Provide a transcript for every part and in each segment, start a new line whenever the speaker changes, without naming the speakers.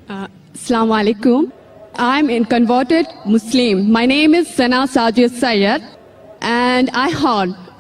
Assalamu alaikum. I'm a converted Muslim. My name is Sana Sajid Sayyed. And I heard,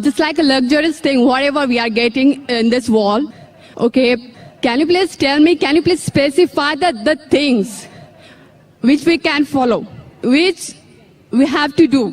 Just like a luxurious thing, whatever we are getting in this world. Okay, can you please tell me, can you please specify the things which we can follow, which we have to do?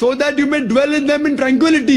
so that you may dwell in them in tranquility.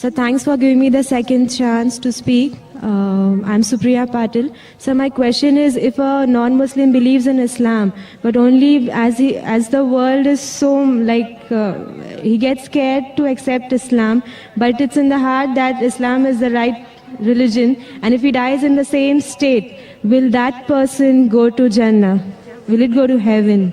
So thanks for giving me the second chance to speak. I'm Supriya Patil. So my question is, if a non-Muslim believes in Islam, but only as the world is so he gets scared to accept Islam, but it's in the heart that Islam is the right religion, and if he dies in the same state, will that person go to Jannah? Will it go to heaven?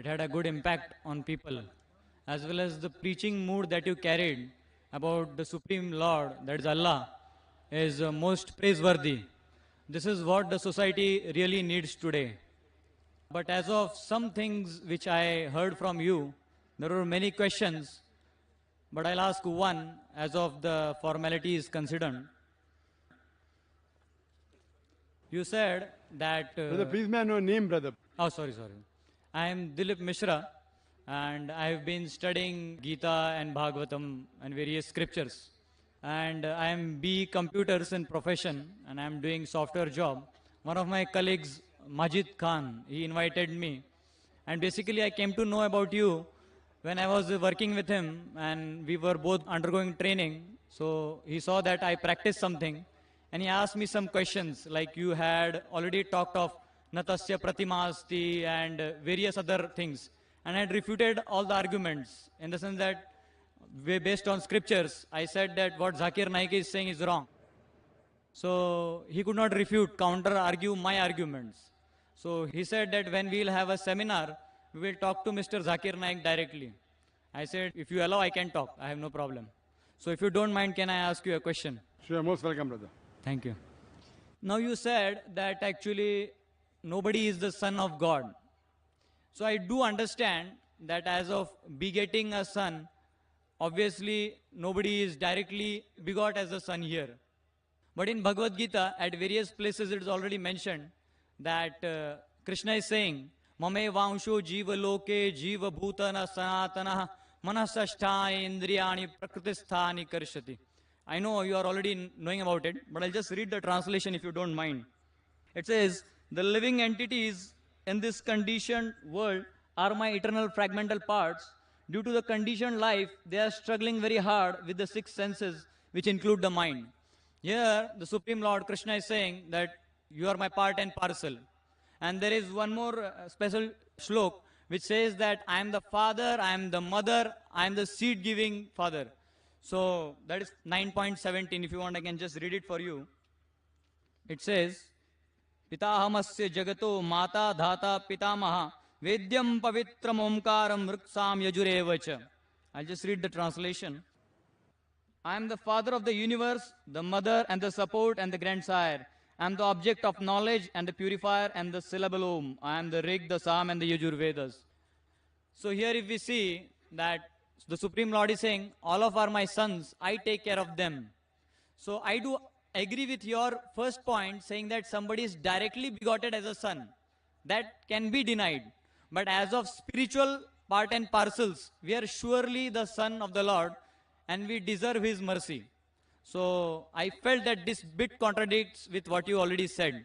It had a good impact on people, as well as the preaching mood that you carried about the Supreme Lord, that is Allah, is most praiseworthy. This is what the society really needs today. But as of some things which I heard from you, there were many questions, but I'll ask one as of the formality is considered. You said that...
brother, please may I know your name, brother?
Oh, sorry. I am Dilip Mishra, and I have been studying Gita and Bhagavatam and various scriptures. And I am BE Computers in profession, and I am doing software job. One of my colleagues, Majid Khan, he invited me. And basically I came to know about you when I was working with him, and we were both undergoing training. So he saw that I practiced something, and he asked me some questions, like you had already talked of Natasya Pratimasti and various other things. And I had refuted all the arguments in the sense that based on scriptures, I said that what Zakir Naik is saying is wrong. So he could not refute, counter argue my arguments. So he said that when we will have a seminar, we will talk to Mr. Zakir Naik directly. I said, if you allow, I can talk. I have no problem. So if you don't mind, can I ask you a question?
Sure, most welcome, brother.
Thank you. Now you said that actually nobody is the son of God. So I do understand that as of begetting a son, obviously nobody is directly begot as a son here. But in Bhagavad Gita, at various places it is already mentioned that Krishna is saying, Mame vansho jiva loke jiva bhutana sanatana manasasthani indriyani prakritisthani karshati. I know you are already knowing about it, but I'll just read the translation if you don't mind. It says, the living entities in this conditioned world are my eternal fragmental parts. Due to the conditioned life, they are struggling very hard with the six senses, which include the mind. Here, the Supreme Lord Krishna is saying that you are my part and parcel. And there is one more special shlok, which says that I am the father, I am the mother, I am the seed-giving father. So that is 9.17. If you want, I can just read it for you. It says, Pitahamasya jagato mata dhata pitamaha vedyam pavitram omkaram vriksam yajurevacha. I'll just read the translation. I am the father of the universe, the mother and the support and the grandsire. I am the object of knowledge and the purifier and the syllable Om. I am the Rig, the Sam and the Yajur Vedas. So here if we see that the Supreme Lord is saying, all of are my sons, I take care of them. So I do agree with your first point, saying that somebody is directly begotten as a son. That can be denied. But as of spiritual part and parcels, we are surely the son of the Lord and we deserve his mercy. So I felt that this bit contradicts with what you already said.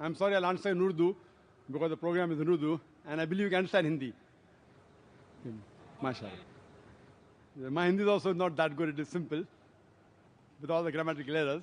I'm sorry I'll answer in Urdu because the program is in Urdu and I believe you can understand Hindi. MashaAllah. My Hindi is also not that good. It is simple with all the grammatical errors.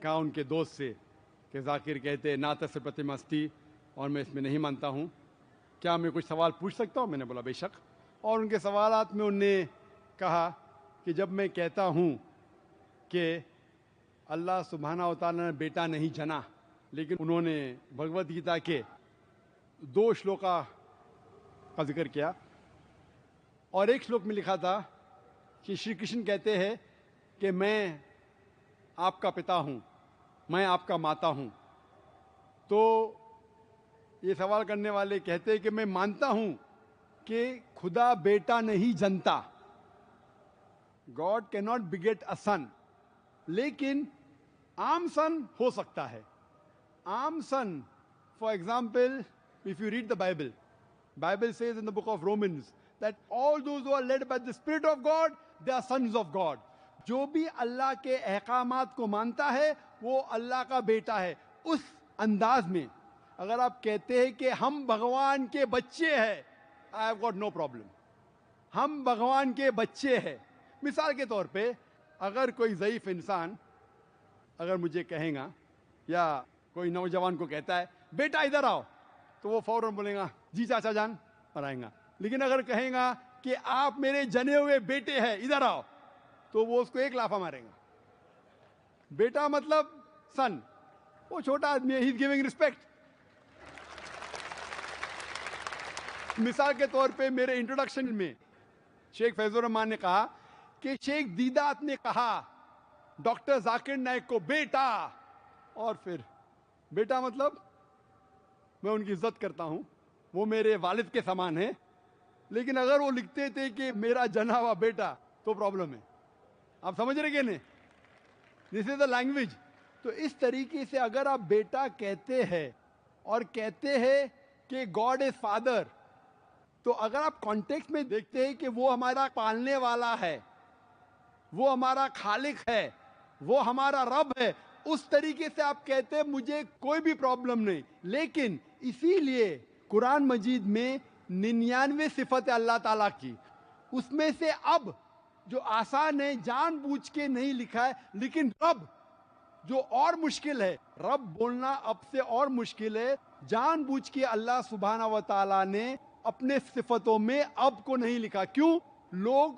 کہا ان کے دوست سے کہ ذاکر کہتے ہیں نعت سے پتہ مستی اور میں اس میں نہیں مانتا ہوں، کیا میں کچھ سوال پوچھ سکتا ہوں؟ میں نے بولا بے شک. اور ان کے سوالات میں انہوں نے کہا کہ جب میں کہتا ہوں کہ اللہ سبحانہ و تعالیٰ نے بیٹا نہیں جنا، لیکن انہوں نے بھگوت گیتا کے 2 شلوکا کا ذکر کیا، اور ایک شلوک میں لکھا تھا کہ شری کرشن کہتے ہیں کہ میں آپ کا پتا ہوں، میں آپ کا ماتا ہوں. تو یہ سوال کرنے والے کہتے ہیں کہ میں مانتا ہوں کہ خدا بیٹا نہیں جنتا، God can not beget a son, لیکن عام سن ہو سکتا ہے. عام son, for example if you read the Bible says in the book of Romans that all those who are led by the Spirit of God, they are sons of God. جو بھی اللہ کے احکامات کو مانتا ہے وہ اللہ کا بیٹا ہے. اس انداز میں اگر آپ کہتے ہیں کہ ہم بھگوان کے بچے ہیں، I have got no problem. ہم بھگوان کے بچے ہیں. مثال کے طور پہ اگر کوئی ضعیف انسان اگر مجھے کہیں گا یا کوئی نوجوان کو کہتا ہے بیٹا ادھر آؤ، تو وہ فوراً بولے گا جی چاچا جان اور آئیں گا. لیکن اگر کہیں گا کہ آپ میرے جنے ہوئے بیٹے ہیں ادھر آؤ، تو وہ اس کو ایک لافہ مارے گا. بیٹا مطلب سن، وہ چھوٹا آدمی ہے، ہی از گیونگ ریسپیکٹ. مثال کے طور پہ میرے انٹروڈکشن میں شیخ فیض الرحمان نے کہا کہ شیخ دیدات نے کہا ڈاکٹر ذاکر نائک کو بیٹا، اور پھر بیٹا مطلب میں ان کی عزت کرتا ہوں، وہ میرے والد کے سامان ہیں. لیکن اگر وہ لکھتے تھے کہ میرا جنا ہوا بیٹا تو پرابلم ہے. آپ سمجھ رہے کہ نہیں؟ دس از دا لینگویج. تو اس طریقے سے اگر آپ بیٹا کہتے ہیں اور کہتے ہیں کہ گاڈ از فادر، تو اگر آپ کانٹیکسٹ میں دیکھتے ہیں کہ وہ ہمارا پالنے والا ہے، وہ ہمارا خالق ہے، وہ ہمارا رب ہے، اس طریقے سے آپ کہتے ہیں مجھے کوئی بھی پرابلم نہیں. لیکن اسی لیے قرآن مجید میں 99 صفت اللہ تعالیٰ کی، اس میں سے اب جو آسان ہے جان بوجھ کے نہیں لکھا ہے، لیکن رب جو اور مشکل ہے، رب بولنا اب سے اور مشکل ہے، جان بوجھ کے اللہ سبحانہ و تعالیٰ نے اپنے صفتوں میں اب کو نہیں لکھا. کیوں؟ لوگ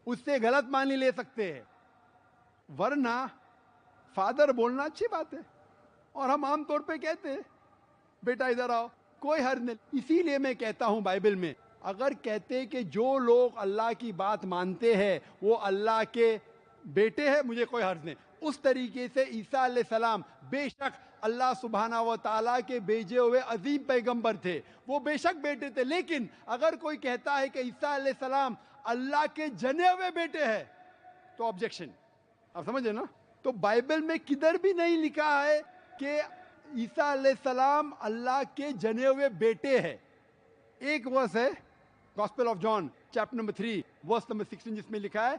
اس سے غلط معنی لے سکتے ہیں. ورنہ فادر بولنا اچھی بات ہے، اور ہم عام طور پہ کہتے ہیں بیٹا ادھر آؤ، کوئی حرج نہیں. اسی لیے میں کہتا ہوں بائبل میں اگر کہتے کہ جو لوگ اللہ کی بات مانتے ہیں وہ اللہ کے بیٹے ہیں، مجھے کوئی حرج نہیں. اس طریقے سے عیسیٰ علیہ السلام بے شک اللہ سبحانہ و تعالیٰ کے بھیجے ہوئے عظیم پیغمبر تھے، وہ بے شک بیٹے تھے. لیکن اگر کوئی کہتا ہے کہ عیسیٰ علیہ السلام اللہ کے جنے ہوئے بیٹے ہیں تو آبجیکشن. آپ سمجھے نا؟ تو بائبل میں کدھر بھی نہیں لکھا ہے کہ عیسیٰ علیہ السلام اللہ کے جنے ہوئے بیٹے ہیں. ایک ورس ہے gospel of John chapter number 3 verse number 16 جس میں لکھا ہے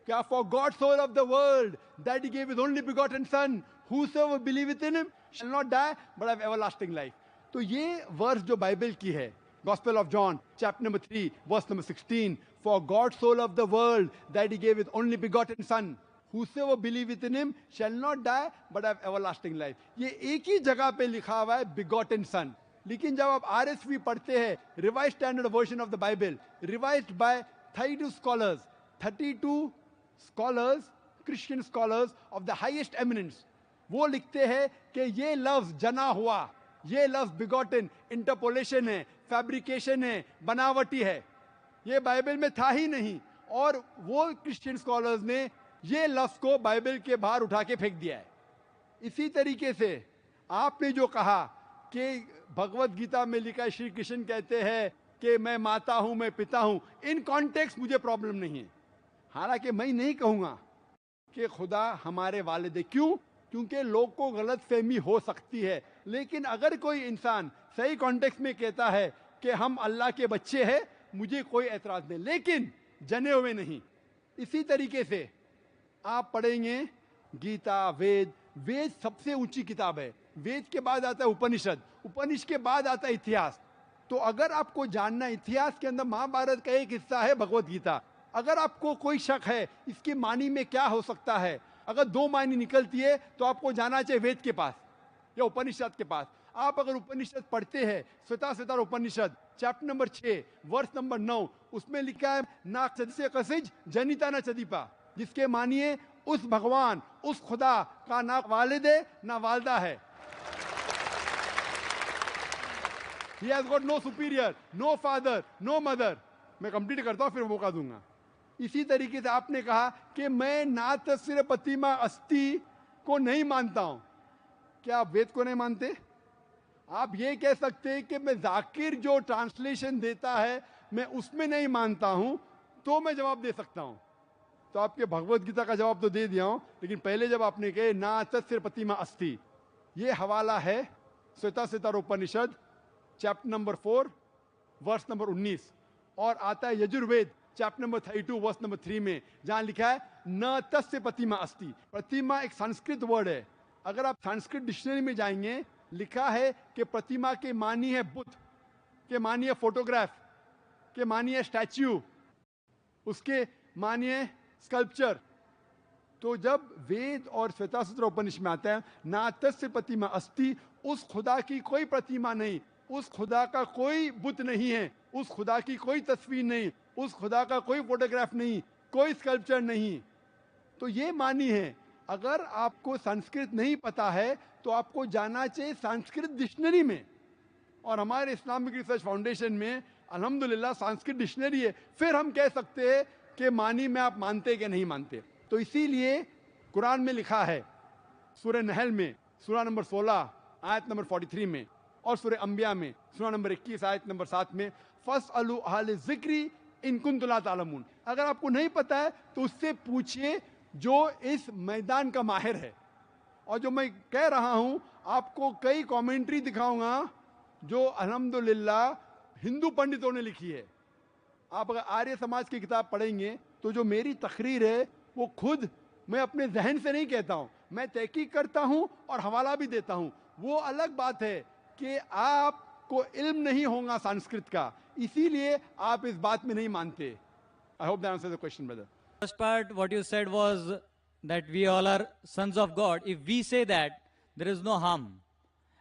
کہ for God so loved the world that he gave his only begotten son whosoever believeth in him shall not die but have everlasting life. تو یہ ورس جو Bible کی ہے gospel of John chapter number 3 verse number 16 for God so loved the world that he gave his only begotten son whosoever believeth in him shall not die but have everlasting life. یہ ایک ہی جگہ پہ لکھا ہوا ہے begotten son. لیکن جب آپ RSV پڑھتے ہیں revise standard version of the Bible revised by 32 scholars Christian scholars of the highest eminence, وہ لکھتے ہیں کہ یہ لفظ جنا ہوا، یہ لفظ begotten انٹرپولیشن ہے، فیبریکیشن ہے، بناوٹی ہے، یہ بائبل میں تھا ہی نہیں. اور وہ کرسچین اسکالرز نے یہ لفظ کو بائبل کے باہر اٹھا کے پھینک دیا ہے. اسی طریقے سے آپ نے جو کہا کہ بھگوت گیتا میں لکھا ہے شری کرشن کہتے ہیں کہ میں ماتا ہوں، میں پتا ہوں، ان کانٹیکس مجھے پرابلم نہیں ہے. حالانکہ میں نہیں کہوں گا کہ خدا ہمارے والد ہے. کیوں؟ کیونکہ لوگ کو غلط فہمی ہو سکتی ہے. لیکن اگر کوئی انسان صحیح کانٹیکس میں کہتا ہے کہ ہم اللہ کے بچے ہیں، مجھے کوئی اعتراض نہیں، لیکن جنے ہوئے نہیں. اسی طریقے سے آپ پڑھیں گے گیتا، وید سب سے اونچی کتاب ہے. وید کے بعد آتا ہے اپنشد کے بعد آتا ہے اتہاس. تو اگر آپ کو جاننا اتہاس کے اندر مہا بھارت کا ایک حصہ ہے بھگوت گیتا. اگر آپ کو کوئی شک ہے اس کے معنی میں کیا ہو سکتا ہے، اگر دو معنی نکلتی ہے تو آپ کو جانا چاہیے وید کے پاس یا اپنشد کے پاس. آپ اگر اپنشد پڑھتے ہیں Shvetashvatara Upanishad chapter number 6 verse number 9, اس میں لکھا ہے نا چدسے قسج جنیتا نہ چدیپا, جس کے معنی ہے اس بھگوان اس خدا کا نہ والد ہے نہ والدہ ہے. He has got no superior, no father, no mother. میں کمپلیٹ کرتا ہوں پھر موقع دوں گا. اسی طریقے سے آپ نے کہا کہ میں ناتسر پتیما استی کو نہیں مانتا ہوں. کیا آپ وید کو نہیں مانتے؟ آپ یہ کہہ سکتے ہیں کہ میں ذاکر جو ٹرانسلیشن دیتا ہے میں اس میں نہیں مانتا ہوں, تو میں جواب دے سکتا ہوں. تو آپ کے بھگوت گیتا کا جواب تو دے دیا ہوں, لیکن پہلے جب آپ نے کہے ناتسر پتیما استی, یہ حوالہ ہے سوتا سوتاروپنشد چیپٹر نمبر 4 ورس نمبر 19, اور آتا ہے Yajurveda chapter number 32 verse number 3 میں, جہاں لکھا ہے نہ تسیہ پتیما استی. پرتیما ایک سنسکرت ورڈ ہے. اگر آپ سنسکرت ڈکشنری میں جائیں گے, لکھا ہے کہ پرتیما کے معنی ہے بت, کے معنی ہے فوٹوگراف, کے معنی ہے اسٹیچو, اس کے معنی ہے اسکلپچر. تو جب وید اور شویتا سوتر اپنشد میں آتا ہے ناتسیہ پتیما استی, اس خدا کی کوئی پرتیما نہیں, اس خدا کا کوئی بت نہیں ہے, اس خدا کی کوئی تصویر نہیں, اس خدا کا کوئی فوٹوگراف نہیں, کوئی اسکلپچر نہیں. تو یہ معنی ہے. اگر آپ کو سنسکرت نہیں پتا ہے تو آپ کو جانا چاہیے سنسکرت ڈکشنری میں, اور ہمارے اسلامک ریسرچ فاؤنڈیشن میں الحمدللہ سنسکرت ڈکشنری ہے. پھر ہم کہہ سکتے ہیں کہ معنی میں آپ مانتے کہ نہیں مانتے. تو اسی لیے قرآن میں لکھا ہے سورہ نحل میں سورہ نمبر 16 آیت نمبر 43 میں, اور سورہ انبیاء میں سورہ نمبر 21 آیت نمبر 7 میں, فَاسْأَلُوا أَهْلَ الذِّكْرِ إِن كُنتُمْ لَا تَعْلَمُونَ. اگر آپ کو نہیں پتا ہے تو اس سے پوچھئے جو اس میدان کا ماہر ہے. اور جو میں کہہ رہا ہوں آپ کو کئی کامنٹری دکھاؤں گا جو الحمدللہ ہندو پنڈتوں نے لکھی ہے. آپ اگر آریہ سماج کی کتاب پڑھیں گے تو جو میری تقریر ہے وہ خود میں اپنے ذہن سے نہیں کہتا ہوں, میں تحقیق کرتا ہوں اور حوالہ بھی دیتا ہوں. وہ الگ بات ہے کہ آپ کو علم نہیں ہوگا سنسکرت کا, اسی لیے آپ اس بات میں نہیں مانتے. I hope that answers the question, brother.
First part, what you said was that we all are sons of God. If we say that, there is no harm.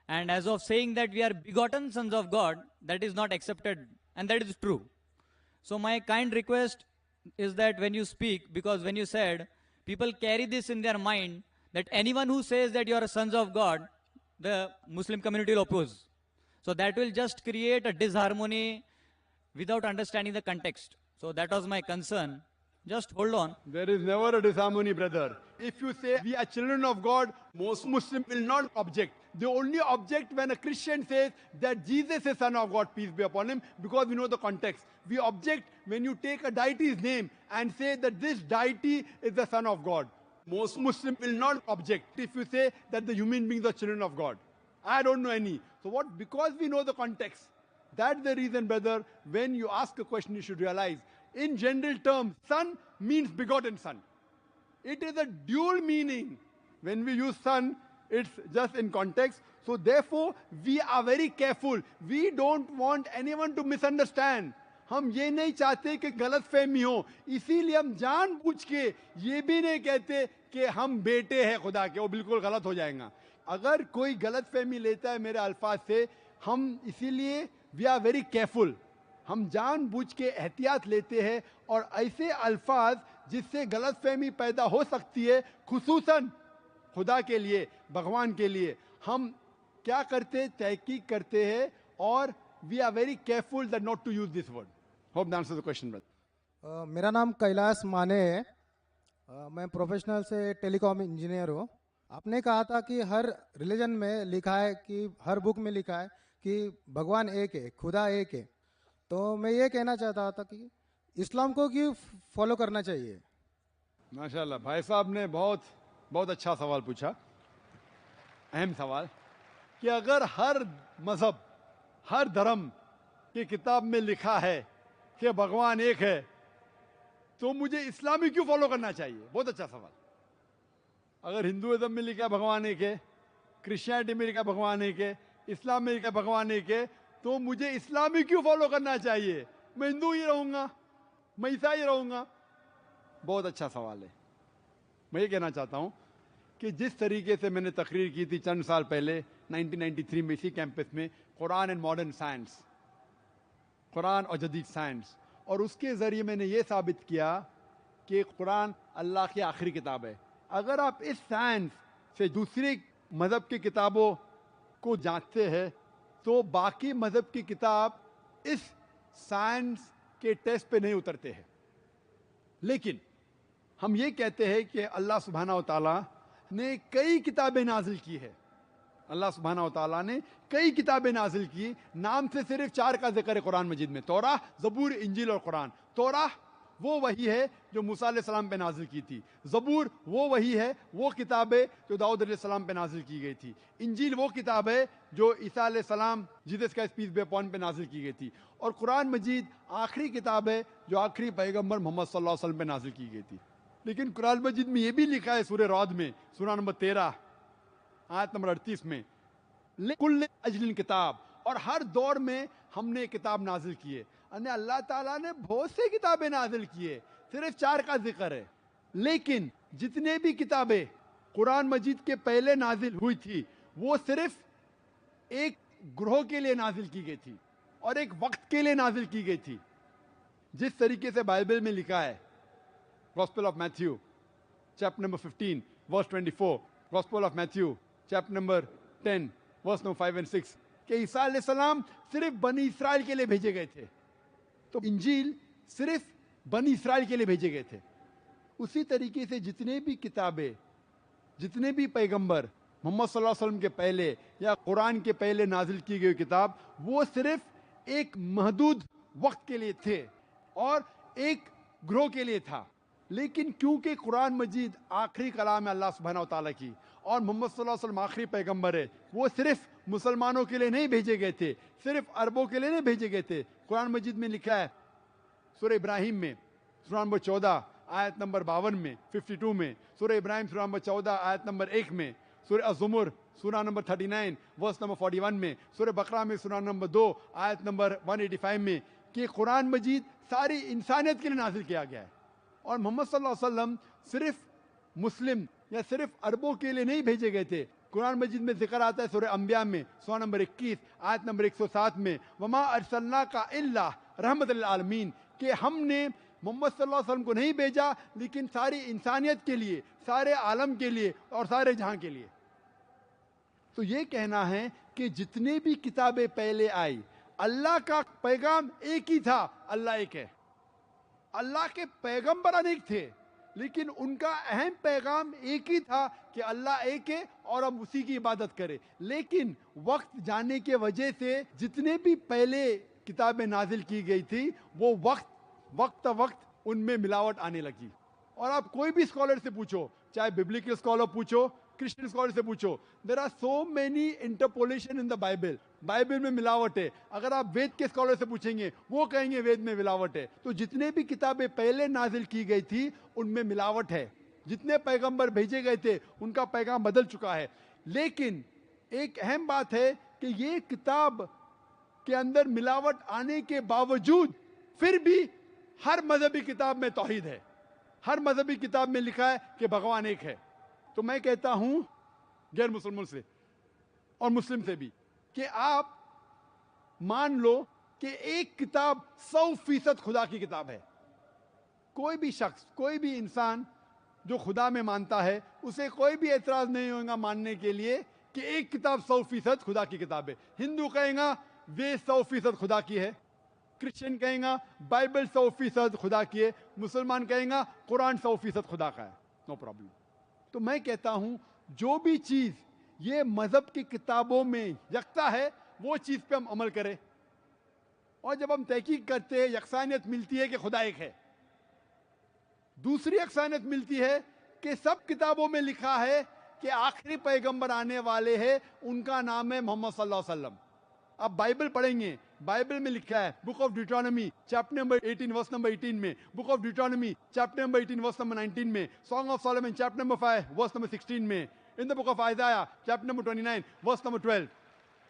And as of saying that we are begotten sons of God, that is not accepted, and that is true. So my kind request is that when you speak, because when you said, people carry this in their mind, that anyone who says that you are sons of God, the Muslim community will oppose. So that will just create a disharmony without understanding the context. So that was my concern. Just hold on.
There is never a disharmony, brother. If you say we are children of God, most Muslims will not object. They only object when a Christian says that Jesus is Son of God, peace be upon him, because we know the context. We object when you take a deity's name and say that this deity is the Son of God. Most Muslims will not object if you say that the human beings are children of God. I don't know any. So what? Because we know the context. That's the reason, brother, when you ask a question, you should realize, in general terms, son means begotten son. It is a dual meaning. When we use son, it's just in context. So therefore, we are very careful. We don't want anyone to misunderstand. ہم یہ نہیں چاہتے کہ غلط فہمی ہو, اسی لیے ہم جان بوجھ کے یہ بھی نہیں کہتے کہ ہم بیٹے ہیں خدا کے, وہ بالکل غلط ہو جائے گا. اگر کوئی غلط فہمی لیتا ہے میرے الفاظ سے, ہم اسی لیے وی آر ویری کیئرفل, ہم جان بوجھ کے احتیاط لیتے ہیں, اور ایسے الفاظ جس سے غلط فہمی پیدا ہو سکتی ہے, خصوصاً خدا کے لیے, بھگوان کے لیے, ہم کیا کرتے, تحقیق کرتے ہیں, اور we are very careful that not to use this word. Hope that answers the question, brother.
میرا نام کیلاش مانے ہے, میں پروفیشنل سے ٹیلی کام انجینئر ہوں. آپ نے کہا تھا کہ ہر ریلیجن میں لکھا ہے, کہ ہر بک میں لکھا ہے کہ بھگوان ایک ہے, خدا ایک ہے. تو میں یہ کہنا چاہتا تھا کہ اسلام کو کیوں فالو کرنا چاہیے؟
ماشاء اللہ, بھائی صاحب نے بہت اچھا سوال پوچھا, اہم سوال, کہ اگر ہر مذہب, ہر دھرم کی کتاب میں لکھا ہے کہ بھگوان ایک ہے, تو مجھے اسلامی کیوں فالو کرنا چاہیے؟ بہت اچھا سوال. اگر ہندوازم میں لکھا بھگوان ایک ہے, کرسچینٹی میں لکھا بھگوان ایک ہے, اسلام میں لکھا بھگوان ایک ہے, تو مجھے اسلامی کیوں فالو کرنا چاہیے؟ میں ہندو ہی رہوں گا, میں عیسائی رہوں گا. بہت اچھا سوال ہے. میں یہ کہنا چاہتا ہوں کہ جس طریقے سے میں نے تقریر کی تھی چند سال پہلے 1993 میں اسی کیمپس میں، قرآن اینڈ ماڈرن سائنس، قرآن اور جدید سائنس، اور اس کے ذریعے میں نے یہ ثابت کیا کہ قرآن اللہ کی آخری کتاب ہے. اگر آپ اس سائنس سے دوسری مذہب کی کتابوں کو جانچتے ہیں تو باقی مذہب کی کتاب اس سائنس کے ٹیسٹ پہ نہیں اترتے ہیں. لیکن ہم یہ کہتے ہیں کہ اللہ سبحانہ و تعالیٰ نے کئی کتابیں نازل کی ہے. اللہ سبحانہ و تعالیٰ نے کئی کتابیں نازل کی، نام سے صرف 4 کا ذکر ہے قرآن مجید میں: توراہ، زبور، انجیل اور قرآن. توراہ وہ وہی ہے جو موسیٰ علیہ السلام پہ نازل کی تھی. زبور وہ وہی ہے، وہ کتاب ہے جو داؤد علیہ السلام پہ نازل کی گئی تھی. انجیل وہ کتاب ہے جو عیسیٰ علیہ السلام، Jesus Christ peace be upon پہ نازل کی گئی تھی. اور قرآن مجید آخری کتاب ہے جو آخری پیغمبر محمد صلی اللہ علیہ وسلم پہ نازل کی گئی تھی. لیکن قرآن مجید میں یہ بھی لکھا ہے سورہ رعد میں، سورہ نمبر 13 آیت نمبر 38 میں، لِكُلِّ أَجْلٍ کتاب، اور ہر دور میں ہم نے کتاب نازل کی ہے. یعنی اللہ تعالیٰ نے بہت سے کتابیں نازل کی ہے، صرف 4 کا ذکر ہے. لیکن جتنے بھی کتابیں قرآن مجید کے پہلے نازل ہوئی تھی وہ صرف ایک گروہ کے لیے نازل کی گئی تھی اور ایک وقت کے لیے نازل کی گئی تھی. جس طریقے سے بائبل میں لکھا ہے، gospel of Matthew chapter number 15 verse 24، gospel of Matthew chapter number 10 verse number 5 and 6، کہ عیسیٰ علیہ السلام صرف بنی اسرائیل کے لیے بھیجے گئے تھے، تو انجیل صرف بنی اسرائیل کے لیے بھیجے گئے تھے. اسی طریقے سے جتنے بھی کتابیں، جتنے بھی پیغمبر محمد صلی اللہ علیہ وسلم کے پہلے یا قرآن کے پہلے نازل کی گئی کتاب، وہ صرف ایک محدود وقت کے لیے تھے اور ایک گروہ کے لیے تھا. لیکن کیونکہ قرآن مجید آخری کلام ہے اللہ سبحانہ و تعالیٰ کی، اور محمد صلی اللہ علیہ وسلم آخری پیغمبر ہے، وہ صرف مسلمانوں کے لیے نہیں بھیجے گئے تھے، صرف عربوں کے لیے نہیں بھیجے گئے تھے. قرآن مجید میں لکھا ہے سورہ ابراہیم میں سورہ نمبر 14 آیت نمبر 52 میں 52 میں، سورہ ابراہیم سورہ نمبر 14 آیت نمبر 1 میں، سورہ الزمر سورہ نمبر 39 ورس نمبر 41 میں، سورہ بقرہ میں سورہ نمبر 2 آیت نمبر 185 میں، کہ قرآن مجید ساری انسانیت کے لیے نازل کیا گیا ہے. اور محمد صلی اللہ علیہ وسلم صرف مسلم یا صرف عربوں کے لیے نہیں بھیجے گئے تھے. قرآن مجید میں ذکر آتا ہے سورہ انبیاء میں سورہ نمبر 21 آیت نمبر 107 میں، وما ارسلناک الا رحمت للعالمین، کہ ہم نے محمد صلی اللہ علیہ وسلم کو نہیں بھیجا لیکن ساری انسانیت کے لیے، سارے عالم کے لیے اور سارے جہاں کے لیے. تو یہ کہنا ہے کہ جتنے بھی کتابیں پہلے آئی، اللہ کا پیغام ایک ہی تھا، اللہ ایک ہے. اللہ کے پیغمبر انیک تھے لیکن ان کا اہم پیغام ایک ہی تھا کہ اللہ ایک ہے اور ہم اسی کی عبادت کریں. لیکن وقت جانے کی وجہ سے جتنے بھی پہلے کتابیں نازل کی گئی تھی وہ وقت ان میں ملاوٹ آنے لگی. اور آپ کوئی بھی اسکالر سے پوچھو، چاہے ببلیکل اسکالر پوچھو، کرسچن اسکالر سے پوچھو، there are so many interpolation in the Bible میں ملاوٹ ہے. اگر آپ وید کے اسکالر سے پوچھیں گے وہ کہیں گے وید میں ملاوٹ ہے. تو جتنے بھی کتابیں پہلے نازل کی گئی تھی ان میں ملاوٹ ہے. جتنے پیغمبر بھیجے گئے تھے ان کا پیغام بدل چکا ہے. لیکن ایک اہم بات ہے کہ یہ کتاب کے اندر ملاوٹ آنے کے باوجود پھر بھی ہر مذہبی کتاب میں توحید ہے، ہر مذہبی کتاب میں لکھا ہے کہ بھگوان ایک ہے. تو میں کہتا ہوں غیر مسلموں سے اور مسلم سے بھی کہ آپ مان لو کہ ایک کتاب 100% خدا کی کتاب ہے. کوئی بھی شخص، کوئی بھی انسان جو خدا میں مانتا ہے اسے کوئی بھی اعتراض نہیں ہوگا ماننے کے لیے کہ ایک کتاب 100% خدا کی کتاب ہے. ہندو کہیں گا وید 100% خدا کی ہے، کرسچن کہیں گا بائبل 100% خدا کی ہے، مسلمان کہیں گا قرآن 100% خدا کا ہے. No problem. تو میں کہتا ہوں جو بھی چیز یہ مذہب کی کتابوں میں یکتا ہے وہ چیز پہ ہم عمل کریں. اور جب ہم تحقیق کرتے ہیں یکسانیت ملتی ہے کہ خدا ایک ہے. دوسری یکسانیت ملتی ہے کہ سب کتابوں میں لکھا ہے کہ آخری پیغمبر آنے والے ہیں، ان کا نام ہے محمد صلی اللہ علیہ وسلم. آپ بائبل پڑھیں گے، بائبل میں لکھا ہے book of Deuteronomy chapter number 18 verse number 18 میں، book of Deuteronomy chapter number 18 verse number 19 میں، Song of Solomon chapter number 5 verse number 16 میں، in the book of Isaiah chapter number 29 verse number 12.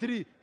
3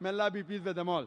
may Allah be pleased with them all।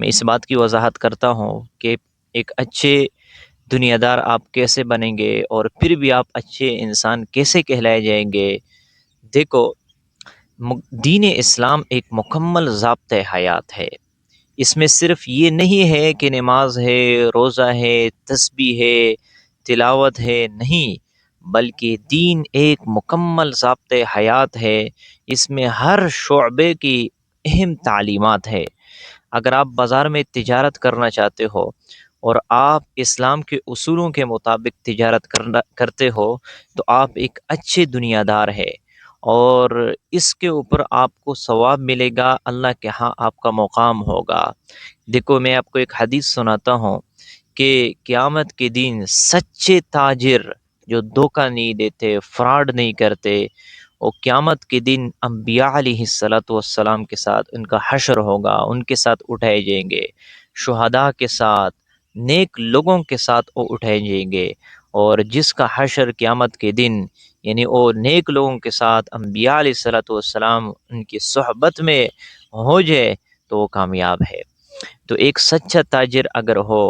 میں اس بات کی وضاحت کرتا ہوں کہ ایک اچھے دنیا دار آپ کیسے بنیں گے اور پھر بھی آپ اچھے انسان کیسے کہلائے جائیں گے. دیکھو، دین اسلام ایک مکمل ضابطۂ حیات ہے. اس میں صرف یہ نہیں ہے کہ نماز ہے، روزہ ہے، تسبیح ہے، تلاوت ہے، نہیں، بلکہ دین ایک مکمل ضابطۂ حیات ہے. اس میں ہر شعبے کی اہم تعلیمات ہے. اگر آپ بازار میں تجارت کرنا چاہتے ہو اور آپ اسلام کے اصولوں کے مطابق تجارت کرتے ہو تو آپ ایک اچھے دنیا دار ہے، اور اس کے اوپر آپ کو ثواب ملے گا، اللہ کے ہاں آپ کا مقام ہوگا. دیکھو، میں آپ کو ایک حدیث سناتا ہوں کہ قیامت کے دن سچے تاجر جو دھوکہ نہیں دیتے، فراڈ نہیں کرتے، وہ قیامت کے دن انبیاء علیہ السلام کے ساتھ ان کا حشر ہوگا، ان کے ساتھ اٹھائے جائیں گے، شہداء کے ساتھ، نیک لوگوں کے ساتھ وہ اٹھائے جائیں گے. اور جس کا حشر قیامت کے دن یعنی وہ نیک لوگوں کے ساتھ انبیاء علیہ السلام ان کی صحبت میں ہو جائے تو وہ کامیاب ہے. تو ایک سچا تاجر اگر ہو،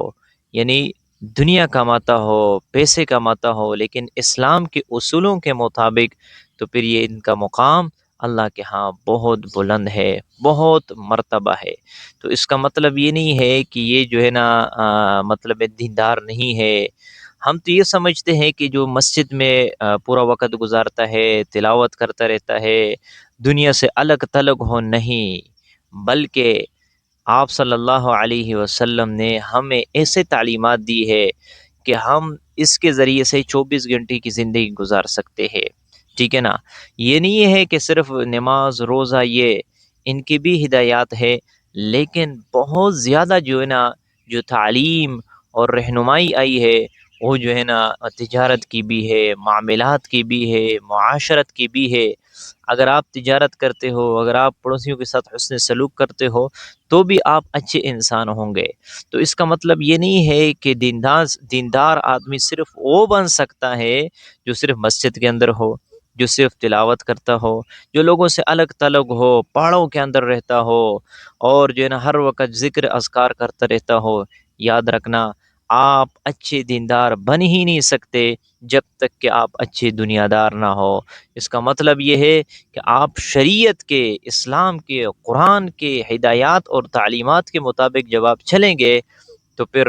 یعنی دنیا کماتا ہو، پیسے کماتا ہو، لیکن اسلام کے اصولوں کے مطابق، تو پھر یہ ان کا مقام اللہ کے ہاں بہت بلند ہے، بہت مرتبہ ہے. تو اس کا مطلب یہ نہیں ہے کہ یہ جو ہے نا مطلب دیندار نہیں ہے. ہم تو یہ سمجھتے ہیں کہ جو مسجد میں پورا وقت گزارتا ہے، تلاوت کرتا رہتا ہے، دنیا سے الگ تھلگ ہو، نہیں، بلکہ آپ صلی اللہ علیہ وسلم نے ہمیں ایسے تعلیمات دی ہے کہ ہم اس کے ذریعے سے 24 گھنٹے کی زندگی گزار سکتے ہیں. ٹھیک ہے نا؟ یہ نہیں ہے کہ صرف نماز روزہ یہ ان کی بھی ہدایات ہے، لیکن بہت زیادہ جو ہے نا جو تعلیم اور رہنمائی آئی ہے وہ جو ہے نا تجارت کی بھی ہے، معاملات کی بھی ہے، معاشرت کی بھی ہے. اگر آپ تجارت کرتے ہو، اگر آپ پڑوسیوں کے ساتھ حسن سلوک کرتے ہو تو بھی آپ اچھے انسان ہوں گے. تو اس کا مطلب یہ نہیں ہے کہ دیندار آدمی صرف وہ بن سکتا ہے جو صرف مسجد کے اندر ہو، جو صرف تلاوت کرتا ہو، جو لوگوں سے الگ تلگ ہو، پہاڑوں کے اندر رہتا ہو، اور جو ہے نا ہر وقت ذکر اذکار کرتا رہتا ہو. یاد رکھنا، آپ اچھے دیندار بن ہی نہیں سکتے جب تک کہ آپ اچھے دنیا دار نہ ہو. اس کا مطلب یہ ہے کہ آپ شریعت کے، اسلام کے، قرآن کے ہدایات اور تعلیمات کے مطابق جب آپ چلیں گے تو پھر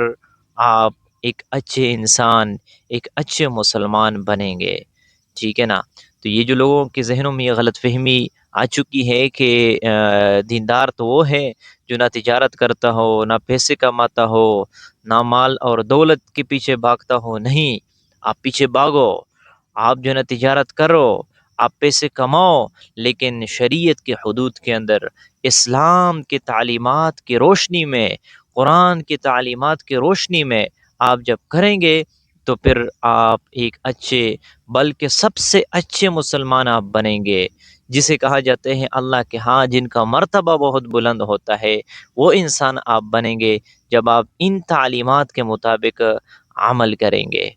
آپ ایک اچھے انسان، ایک اچھے مسلمان بنیں گے. ٹھیک ہے نا؟ تو یہ جو لوگوں کے ذہنوں میں یہ غلط فہمی آ چکی ہے کہ دیندار تو وہ ہے جو نہ تجارت کرتا ہو، نہ پیسے کماتا ہو، نہ مال اور دولت کے پیچھے بھاگتا ہو. نہیں، آپ پیچھے بھاگو، آپ جو ہے نا تجارت کرو، آپ پیسے کماؤ، لیکن شریعت کے حدود کے اندر، اسلام کے تعلیمات کی روشنی میں، قرآن کی تعلیمات کی روشنی میں آپ جب کریں گے تو پھر آپ ایک اچھے، بلکہ سب سے اچھے مسلمان آپ بنیں گے. جسے کہا جاتے ہیں اللہ کے ہاں جن کا مرتبہ بہت بلند ہوتا ہے، وہ انسان آپ بنیں گے جب آپ ان تعلیمات کے مطابق عمل کریں گے.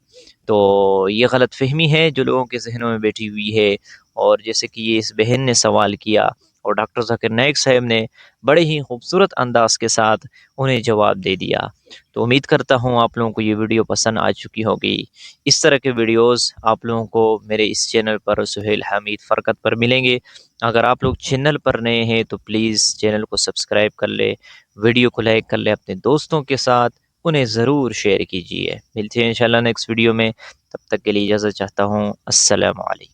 تو یہ غلط فہمی ہے جو لوگوں کے ذہنوں میں بیٹھی ہوئی ہے. اور جیسے کہ یہ اس بہن نے سوال کیا اور ڈاکٹر ذاکر نائک صاحب نے بڑے ہی خوبصورت انداز کے ساتھ انہیں جواب دے دیا. تو امید کرتا ہوں آپ لوگوں کو یہ ویڈیو پسند آ چکی ہوگی. اس طرح کے ویڈیوز آپ لوگوں کو میرے اس چینل پر سہیل حمید فرقت پر ملیں گے. اگر آپ لوگ چینل پر نئے ہیں تو پلیز چینل کو سبسکرائب کر لے، ویڈیو کو لائک کر لے، اپنے دوستوں کے ساتھ انہیں ضرور شیئر کیجیے. ملتے ہیں انشاءاللہ نیکسٹ ویڈیو میں، تب تک کے لیے اجازت چاہتا ہوں. السلام علیکم.